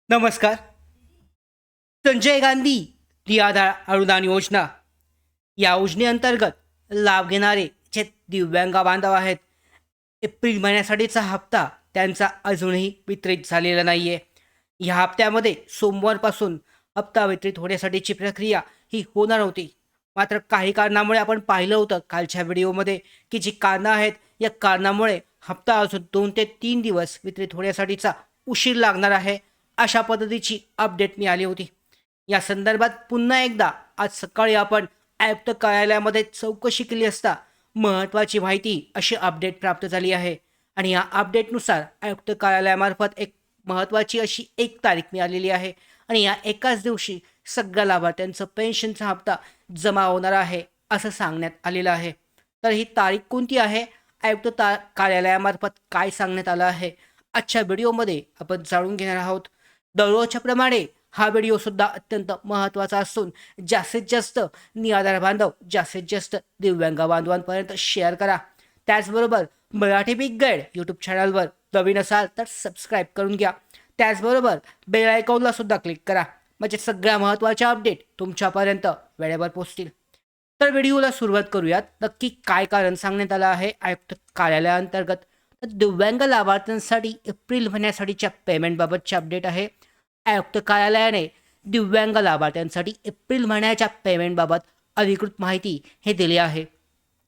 नमस्कार. संजय गांधी निराधार अनुदान योजना या योजनेअंतर्गत लाभ घेणारे जे दिव्यांग बांधव आहेत, एप्रिल महिन्यासाठीचा हप्ता त्यांचा अजूनही वितरित झालेला नाही आहे. या हप्त्यामध्ये सोमवारपासून हप्ता वितरित होण्यासाठीची प्रक्रिया ही होणार होती. मात्र काही कारणामुळे आपण पाहिलं होतं कालच्या व्हिडिओमध्ये की जी कारणं आहेत, या कारणामुळे हप्ता अजून 2 ते 3 दिवस वितरित होण्यासाठीचा उशीर लागणार आहे, अशा पद्धतीची अपडेट मिळाली होती. या संदर्भात पुन्हा एकदा आज सकाळी आपण आयुक्त कार्यालयामध्ये चौकशी केली असता महत्त्वाची माहिती अशी अपडेट प्राप्त झाली आहे. आणि या अपडेटनुसार आयुक्त कार्यालयामार्फत एक महत्त्वाची अशी एक तारीख मिळालेली आहे आणि या एकाच दिवशी सगळ्या लाभार्थ्यांचं पेन्शनचा हप्ता जमा होणार आहे असं सांगण्यात आलेलं आहे. तर ही तारीख कोणती आहे, कार्यालयामार्फत काय सांगण्यात आलं आहे, आजच्या व्हिडिओमध्ये आपण जाणून घेणार आहोत. दररोजच्या प्रमाणे हा व्हिडिओ सुद्धा अत्यंत महत्त्वाचा असून जास्तीत जास्त निराधार बांधव, जास्तीत जास्त दिव्यांग बांधवांपर्यंत शेअर करा. त्याचबरोबर मराठी बिग गाईड यूट्यूब चॅनलवर नवीन असाल तर सबस्क्राईब करून घ्या. त्याचबरोबर बेल आयकॉनला सुद्धा क्लिक करा, म्हणजे सगळ्या महत्त्वाच्या अपडेट तुमच्यापर्यंत वेळेवर पोहोचतील. तर व्हिडिओला सुरुवात करूयात. नक्की काय कारण सांगण्यात आलं आहे आयुक्त कार्यालयाअंतर्गत. तर दिव्यांग लाभार्थ्यांसाठी एप्रिल महिन्यासाठीच्या पेमेंटबाबतचे अपडेट आहे. आयुक्त कार्यालयाने दिव्यांग लाभार्थ्यांसाठी एप्रिल महिन्याच्या पेमेंटबाबत अधिकृत माहिती हे दिली आहे.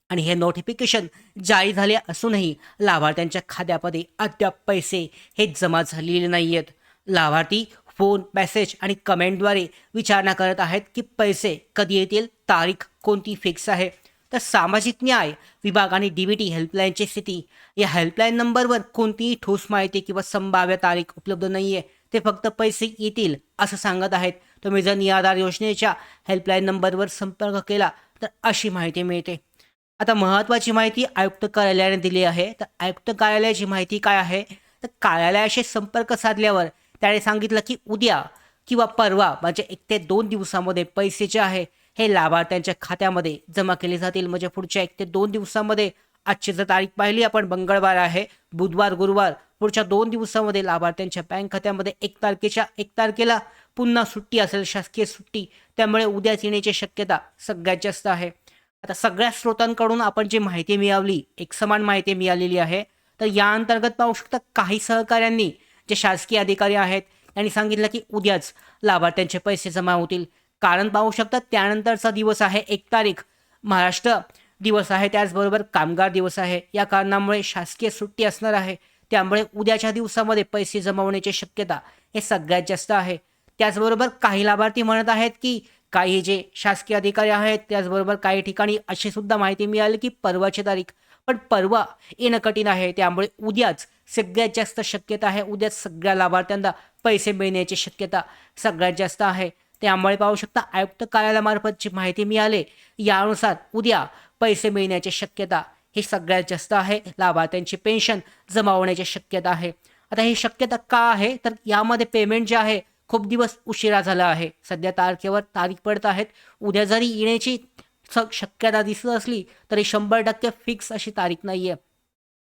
आणि हे नोटिफिकेशन जारी झाले असूनही लाभार्थ्यांच्या खात्यामध्ये अद्याप पैसे हे जमा झालेले नाही आहेत. लाभार्थी फोन, मेसेज आणि कमेंटद्वारे विचारणा करत आहेत की पैसे कधी येतील, तारीख कोणती फिक्स आहे. तर सामाजिक न्याय विभाग आणि DBT हेल्पलाईनची स्थिती, या हेल्पलाईन नंबरवर कोणतीही ठोस माहिती किंवा संभाव्य तारीख उपलब्ध नाही आहे. ते फक्त पैसे येतील असं सांगत आहेत. तुम्ही जर निराधार योजनेच्या हेल्पलाईन नंबरवर संपर्क केला तर अशी माहिती मिळते. आता महत्त्वाची माहिती आयुक्त कार्यालयाने दिली आहे. तर आयुक्त कार्यालयाची माहिती काय आहे, तर कार्यालयाशी संपर्क साधल्यावर त्याने सांगितलं की उद्या किंवा परवा म्हणजे 1 ते 2 दिवसामध्ये पैसे जे आहे हे लाभार्थ्यांच्या खात्यामध्ये जमा केले जातील. म्हणजे पुढच्या 1 ते 2 दिवसामध्ये, आजची जर तारीख पाहिली आपण मंगळवार आहे, बुधवार, गुरुवार, पुढच्या 2 दिवसामध्ये लाभार्थ्यांच्या बँक खात्यामध्ये 1 तारखेला पुन्हा सुट्टी असेल, शासकीय सुट्टी, त्यामुळे उद्याच येण्याची शक्यता सगळ्यात जास्त आहे. आता सगळ्या स्रोतांकडून आपण जी माहिती मिळवली, एकसमान माहिती मिळालेली आहे. तर या अंतर्गत पाहू शकता काही सहकाऱ्यांनी, जे शासकीय अधिकारी आहेत, यांनी सांगितलं की उद्याच लाभार्थ्यांचे पैसे जमा होतील. कारण पाहू शकता त्यानंतरचा दिवस आहे 1 तारीख, महाराष्ट्र दिवस आहे, त्याचबरोबर कामगार दिवस आहे. या कारणामुळे शासकीय सुट्टी असणार आहे. त्यामुळे उद्याच्या दिवसामध्ये पैसे जमा होण्याची शक्यता हे सगळ्यात जास्त आहे. त्याचबरोबर काही लाभार्थी म्हणत आहेत की काही जे शासकीय अधिकारी आहेत, त्याचबरोबर काही ठिकाणी अशी सुद्धा माहिती मिळाली की परवाची तारीख, पण परवा येणं कठीण आहे. त्यामुळे उद्याच सगळ्यात जास्त शक्यता आहे. उद्याच सगळ्या लाभार्थ्यांना पैसे मिळण्याची शक्यता सगळ्यात जास्त आहे. त्यामुळे पाहू शकता आयुक्त कार्यालयामार्फत जी माहिती मिळाली, यानुसार उद्या पैसे मिळण्याची शक्यता ही सगळ्यात जास्त आहे. लाभार्थ्यांची पेन्शन जमा होण्याची शक्यता आहे. आता ही शक्यता का आहे, तर यामध्ये पेमेंट जे आहे खूप दिवस उशिरा झाला आहे. सध्या तारखेवर तारीख पडत आहेत. उद्या जरी येण्याची शक्यता दिसत असली तरी 100% फिक्स अशी तारीख नाही आहे.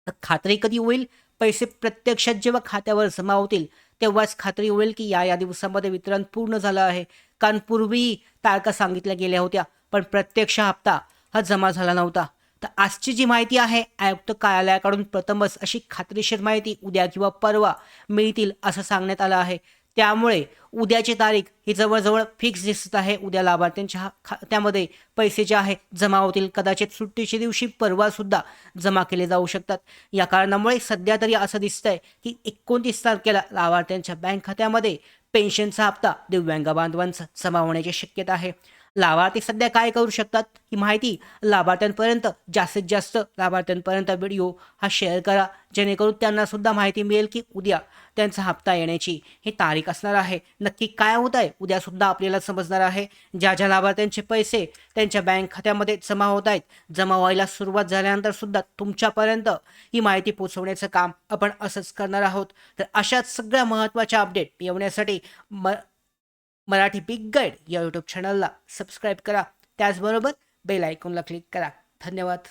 तर खात्री कधी होईल, पैसे प्रत्यक्षात जेव्हा खात्यावर जमा होतील तेव्हाच खात्री होईल की या दिवसामध्ये वितरण पूर्ण झालं आहे. कारण पूर्वी तारखा सांगितल्या गेल्या होत्या, पण प्रत्यक्ष हप्ता हा जमा झाला नव्हता. तर आजची जी माहिती आहे आयुक्त कार्यालयाकडून प्रथमच अशी खात्रीशीर माहिती उद्या किंवा परवा मिळतील असं सांगण्यात आलं आहे. त्यामुळे उद्याची तारीख ही जवळजवळ फिक्स दिसत आहे. उद्या लाभार्थ्यांच्या खात्यामध्ये पैसे जे आहे जमा होतील. कदाचित सुट्टीच्या दिवशी परवासुद्धा जमा केले जाऊ शकतात. या कारणामुळे सध्या तरी असं दिसतंय की 29 तारखेला लाभार्थ्यांच्या बँक खात्यामध्ये पेन्शनचा हप्ता दिव्यांग बांधवांचा जमा होण्याची शक्यता आहे. लाभार्थी सध्या काय करू शकतात ही माहिती लाभार्थ्यांपर्यंत, जास्तीत जास्त लाभार्थ्यांपर्यंत व्हिडिओ हा शेअर करा, जेणेकरून त्यांना सुद्धा माहिती मिळेल की उद्या त्यांचा हप्ता येण्याची ही तारीख असणार आहे. नक्की काय होत आहे उद्यासुद्धा आपल्याला समजणार आहे. ज्या ज्या लाभार्थ्यांचे पैसे त्यांच्या बँक खात्यामध्ये जमा होत आहेत, जमा व्हायला सुरुवात झाल्यानंतर सुद्धा तुमच्यापर्यंत ही माहिती पोहोचवण्याचं काम आपण असंच करणार आहोत. तर अशाच सगळ्या महत्त्वाच्या अपडेट येण्यासाठी मराठी बिग गाईड या यूट्यूब चॅनलला सबस्क्राईब करा. त्याचबरोबर बेल आयकॉनला क्लिक करा. धन्यवाद.